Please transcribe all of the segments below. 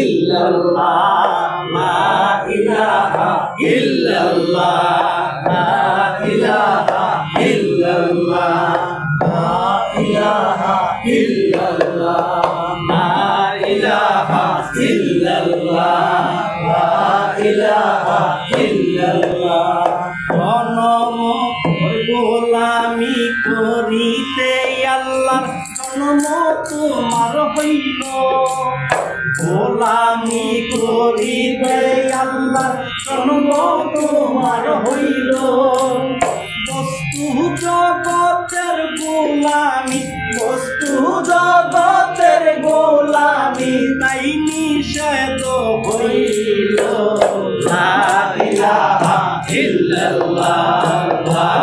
illallah, la ilaha illallah, la ilaha illallah, la ilaha illallah, la ilaha illallah, la ilaha illallah। গোলামি করিতে আল্লাহর জন্ম তোমার হইল, গোলামি করিতে আল্লাহর জন্ম তোমার হইল। বস্তু জগতের গোলামি, বস্তু জগতের গোলামি, তাই নিষেধ হইল। লা ইলাহা ইল্লাল্লাহ, লা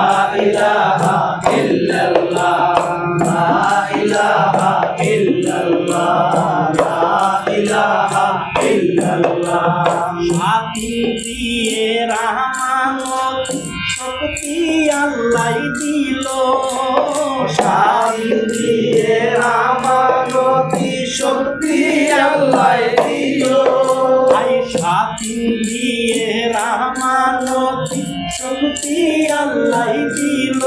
ইলাহা ইল্লাল্লাহ, লা ইলাহা ইল্লাল্লাহ, লা ইলাহা ইল্লাল্লাহ। সাথী দিয়ে রহমানত শক্তি আল্লাহ দিল, সাথী দিয়ে রহমানতি শক্তি আল্লাহ দিল। সাথী দিয়ে রহমানতি শক্তি আল্লাহ দিল।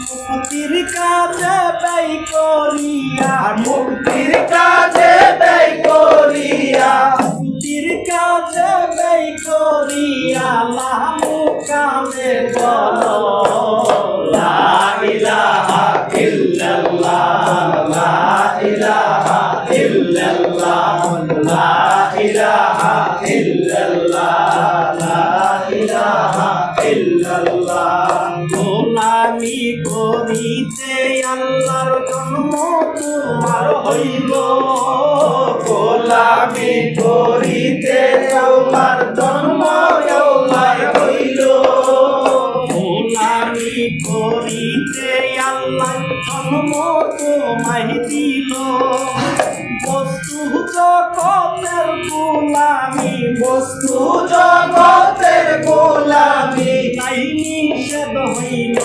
মুক্তির কাজে ব্যয় করিয়া, মুক্তির কাজে ব্যয় করিয়া, মুক্তির কাজে ব্যয় করিয়া, লাহু কামে বলো লা ইলাহা ইল্লাল্লাহ, লা ইলাহা ইল্লাল্লাহ, লা ইলাহা ইল্লাল্লাহ, লা ইলাহা ইল্লাল্লাহ। গোলামি করিতে আল্লাহর জন্ম তোমার হইল, গোলামি করিতে আল্লাহর জন্ম তোমার হইল। গোলামি করিতে আল্লাহর জন্ম তোমায় দিল। বস্তু জগতের গোলামি, বস্তু জগতের গোলামি, তাই নিষেধ হইল।